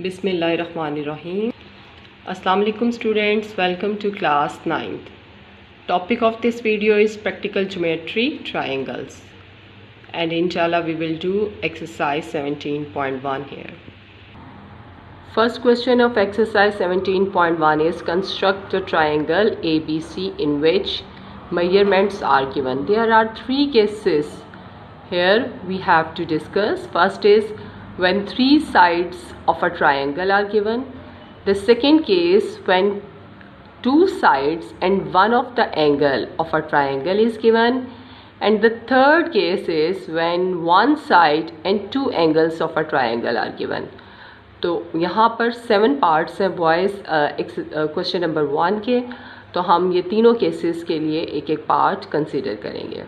Bismillahirrahmanirrahim. Assalamu alaikum students, welcome to class 9th. Topic of this video is practical geometry, triangles, and inshallah we will do exercise 17.1 here. First question of exercise 17.1 is construct a triangle ABC in which measurements are given. There are three cases here we have to discuss. First is when three sides of a triangle are given. The second case when two sides and one of the angle of a triangle is given, and the third case is when one side and two angles of a triangle are given. तो यहाँ पर 7 parts हैं boys question number 1 के, तो हम ये तीनों cases के लिए एक एक पार्ट कंसिडर करेंगे.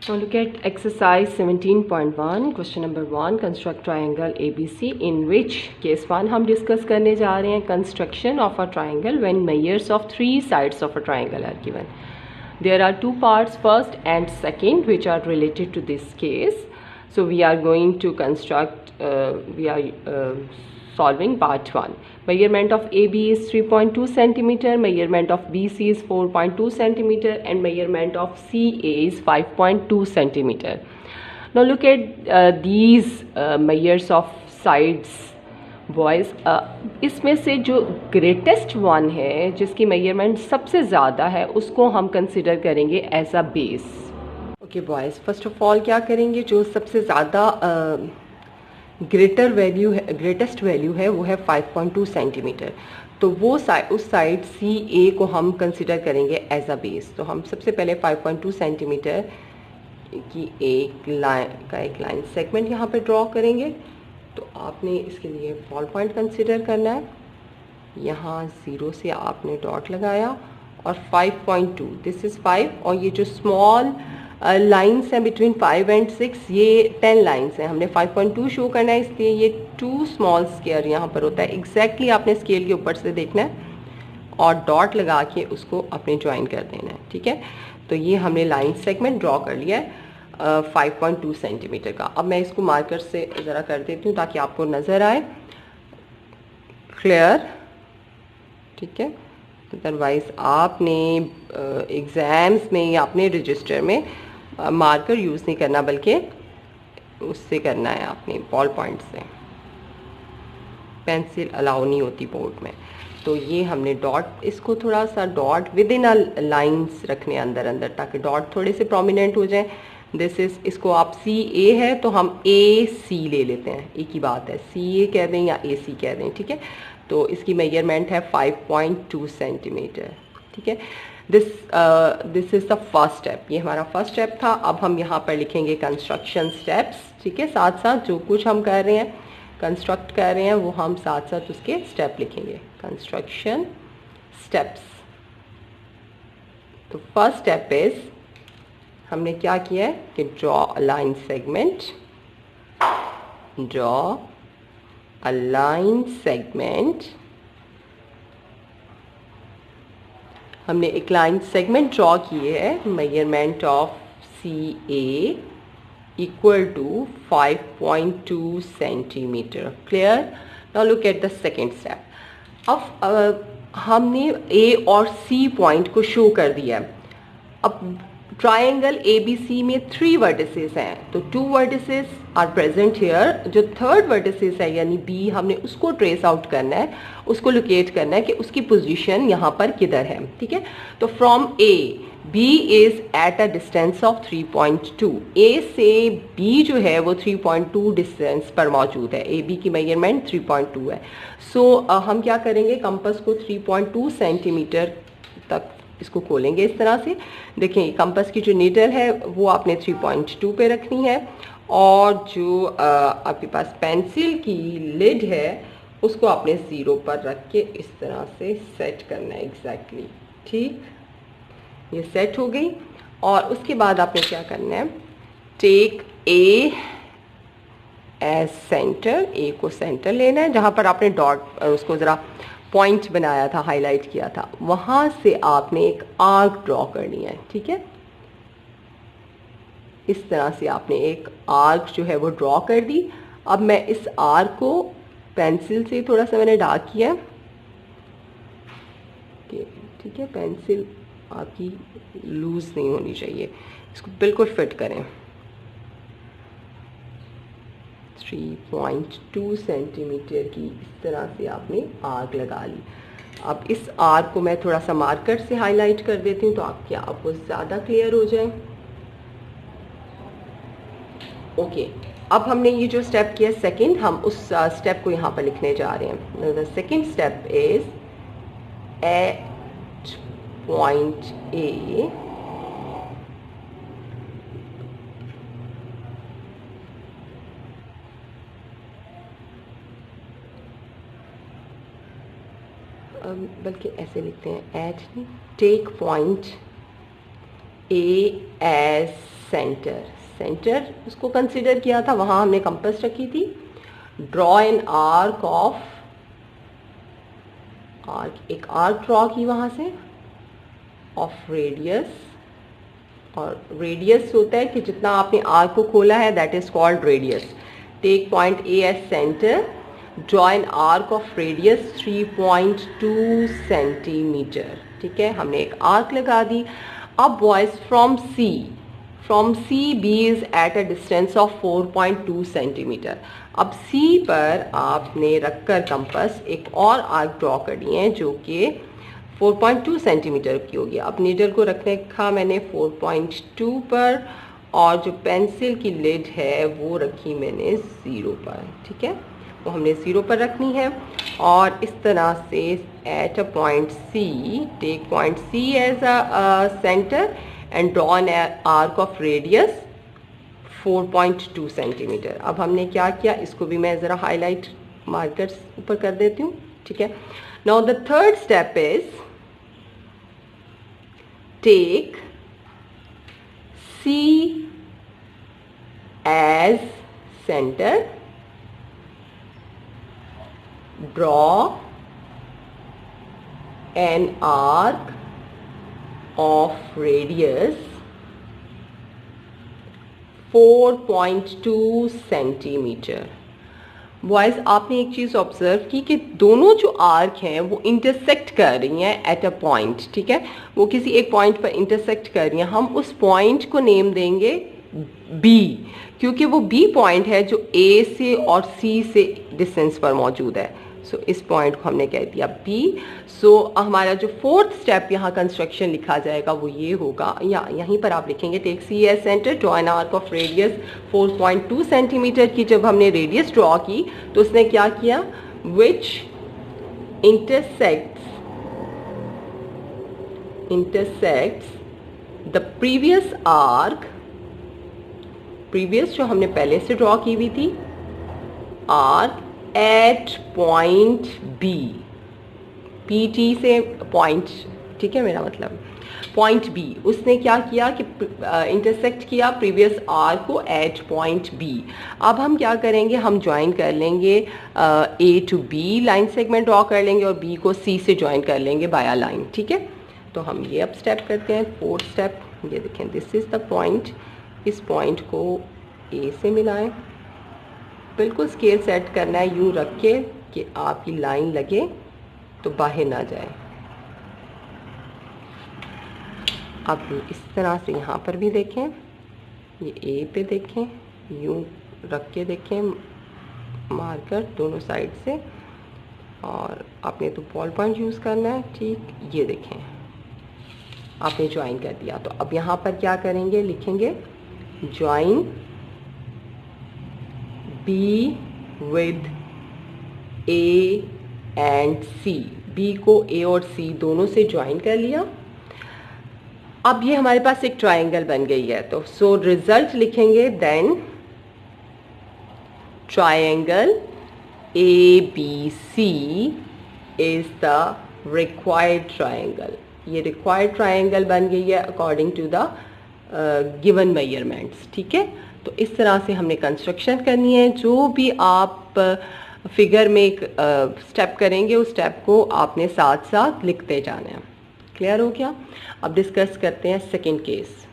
Now look at exercise 17.1 question number 1 construct triangle ABC in which case 1 हम डिस्कस करने जा रहे हैं construction of a triangle when measures of three sides of a triangle are given. There are two parts, first and second, which are related to this case. So we are going to construct solving part 1. Measurement of AB is 3.2 centimeter, measurement of BC is 4.2 centimeter, and measurement of CA is 5.2 centimeter. Now look at these measures of sides, boys. इसमें से जो greatest one है, जिसकी measurement सबसे ज़्यादा है, उसको हम consider करेंगे as a base. Okay boys, first of all क्या करेंगे, जो सबसे ज़्यादा ग्रेटेस्ट वैल्यू है वो है 5.2 सेंटीमीटर. तो वो उस साइड सी ए को हम कंसिडर करेंगे एज अ बेस. तो हम सबसे पहले 5.2 सेंटीमीटर की एक लाइन सेगमेंट यहाँ पे ड्रॉ करेंगे. तो आपने इसके लिए फॉल पॉइंट कंसिडर करना है. यहाँ 0 से आपने डॉट लगाया और 5.2, दिस इज़ 5, और ये जो स्मॉल लाइन्स हैं बिटवीन 5 एंड 6, ये 10 लाइन्स हैं. हमने 5.2 शो करना है, इसलिए ये 2 स्मॉल स्क्वायर यहाँ पर होता है. एग्जैक्टली आपने स्केल के ऊपर से देखना है और डॉट लगा के उसको अपने ज्वाइन कर देना है. ठीक है, तो ये हमने लाइन सेगमेंट ड्रॉ कर लिया है 5.2 सेंटीमीटर का. अब मैं इसको मार्कर से ज़रा कर देती हूँ ताकि आपको नज़र आए क्लियर. ठीक है, अदरवाइज़ आपने एग्ज़ाम्स में या अपने रजिस्टर में मार्कर यूज़ नहीं करना, बल्कि उससे करना है आपने बॉल पॉइंट से. पेंसिल अलाउ नहीं होती बोर्ड में. तो ये हमने डॉट, इसको थोड़ा सा dot with in a lines रखने अंदर अंदर, ताकि डॉट थोड़े से प्रोमिनेंट हो जाए. दिस इज़, इसको आप सी ए है तो हम ए सी ले लेते हैं, एक ही बात है, सी ए कह दें या ए सी कह दें. ठीक है, तो इसकी मेजरमेंट है 5.2 सेंटीमीटर. ठीक है, this is the first step. ये हमारा फर्स्ट स्टेप था. अब हम यहाँ पर लिखेंगे कंस्ट्रक्शन स्टेप्स. ठीक है, साथ साथ जो कुछ हम कर रहे हैं, कंस्ट्रक्ट कर रहे हैं, वो हम साथ साथ उसके स्टेप लिखेंगे. Construction steps. तो फर्स्ट स्टेप इज, हमने क्या किया है कि draw a line segment, draw a line segment. हमने एक लाइन सेगमेंट ड्रॉ की है. Measurement of C A equal to 5.2 centimeter. Clear. Now look at the second step. अब हमने ए और सी पॉइंट को शो कर दिया है. अब ट्राइंगल ABC में 3 वर्टिसेस हैं, तो 2 वर्टिसेस आर प्रेजेंट हियर. जो थर्ड वर्टिसेस है यानी B, हमने उसको ट्रेस आउट करना है, उसको लोकेट करना है कि उसकी पोजीशन यहाँ पर किधर है. ठीक है, तो from A B is at a distance of 3.2. A से B जो है वो 3.2 डिस्टेंस पर मौजूद है. AB की मेजरमेंट 3.2 है. सो हम क्या करेंगे, कंपास को 3.2 सेंटीमीटर तक इसको खोलेंगे इस तरह से. देखें, कंपास की जो नीडल है वो आपने 3.2 पे रखनी है, और जो आपके पास पेंसिल की लिड है उसको आपने 0 पर रख के इस तरह से सेट करना है. एग्जैक्टली ठीक, ये सेट हो गई. और उसके बाद आपने क्या करना है, टेक ए एज सेंटर. ए को सेंटर लेना है, जहाँ पर आपने डॉट उसको ज़रा पॉइंट बनाया था, हाईलाइट किया था, वहाँ से आपने एक आर्क ड्रॉ करनी है. ठीक है, इस तरह से आपने एक आर्क जो है वो ड्रॉ कर दी. अब मैं इस आर्क को पेंसिल से थोड़ा सा मैंने डार्क किया, ठीक है। पेंसिल आपकी लूज नहीं होनी चाहिए, इसको बिल्कुल फिट करें। 3.2 सेंटीमीटर की इस तरह से आपने आर्क लगा ली। अब इस आर्क को मैं थोड़ा सा मार्कर से हाईलाइट कर देती हूँ तो आपको ज़्यादा क्लियर हो जाए। ओके, अब हमने ये जो स्टेप किया सेकंड, हम उस स्टेप को यहाँ पर लिखने जा रहे हैं। The second step is at point A बल्कि ऐसे लिखते हैं, एट नहीं, take point A as center. Center उसको कंसिडर किया था, वहां हमने कंपास रखी थी। ड्रॉ एन आर्क ऑफ, एक आर्क ड्रॉ की वहां से ऑफ रेडियस, और रेडियस होता है कि जितना आपने आर्क को खोला है that is called radius. Take point A as centre, draw an arc of radius 3.2 centimeter. ठीक है, हमने एक आर्क लगा दी। अब boys from C B is at a distance of 4.2 centimetre. अब सी पर आपने रखकर कंपास एक और आर्क ड्रॉ करनी है जो कि 4.2 सेंटीमीटर की होगी। अब नीडल को रखने का मैंने 4.2 पर, और जो पेंसिल की लिड है वो रखी मैंने 0 पर। ठीक है, वो हमने 0 पर रखनी है। और इस तरह से at a point C, take point C as a centre and draw an arc of radius 4.2 centimetre. अब हमने क्या किया, इसको भी मैं ज़रा हाईलाइट मार्कर्स ऊपर कर देती हूँ। ठीक है, now the third step is take C as centre, draw an arc of radius 4.2 centimetre. Boys, आपने एक चीज़ ऑब्जर्व की कि दोनों जो आर्क हैं वो इंटरसेक्ट कर रही हैं एट अ पॉइंट। ठीक है, वो किसी एक पॉइंट पर इंटरसेक्ट कर रही हैं। हम उस पॉइंट को नेम देंगे बी, क्योंकि वो बी पॉइंट है जो ए से और सी से डिस्टेंस पर मौजूद है। सो इस पॉइंट को हमने कह दिया बी। सो हमारा जो फोर्थ स्टेप यहाँ कंस्ट्रक्शन लिखा जाएगा वो ये होगा, या यहीं पर आप लिखेंगे take C as centre, draw an arc of radius 4.2 centimetre की। जब हमने रेडियस ड्रॉ की तो उसने क्या किया, which intersects the previous arc, previous जो हमने पहले से ड्रॉ की हुई थी arc, at point B, P T से पॉइंट, ठीक है, मेरा मतलब पॉइंट बी। उसने क्या किया कि इंटरसेक्ट किया प्रीवियस आर्क को एट पॉइंट बी। अब हम क्या करेंगे, हम ज्वाइन कर लेंगे A to B, line segment draw कर लेंगे और बी को सी से ज्वाइन कर लेंगे बाया लाइन। ठीक है, तो हम ये अब स्टेप करते हैं, फोर्थ स्टेप। ये देखें, दिस इज द पॉइंट, इस पॉइंट को ए से मिलाएं। बिल्कुल स्केल सेट करना है यूँ रख के कि आपकी लाइन लगे तो बाहर ना जाए। अब इस तरह से यहाँ पर भी देखें, ये ए पे देखें, यूँ रख के देखें मार्कर दोनों साइड से, और आपने तो बॉल पॉइंट यूज़ करना है। ठीक, ये देखें आपने ज्वाइन कर दिया। तो अब यहाँ पर क्या करेंगे, लिखेंगे join B with A and C. B को ए और सी दोनों से ज्वाइन कर लिया। अब ये हमारे पास एक ट्रायंगल बन गई है। तो सो रिजल्ट लिखेंगे then triangle A B C is the required triangle. ये रिक्वायर्ड ट्रायंगल बन गई है according to the given measurements. ठीक है, तो इस तरह से हमने कंस्ट्रक्शन करनी है। जो भी आप फिगर में एक स्टेप करेंगे उस स्टेप को आपने साथ साथ लिखते जाना है। क्लियर हो गया? अब डिस्कस करते हैं सेकंड केस।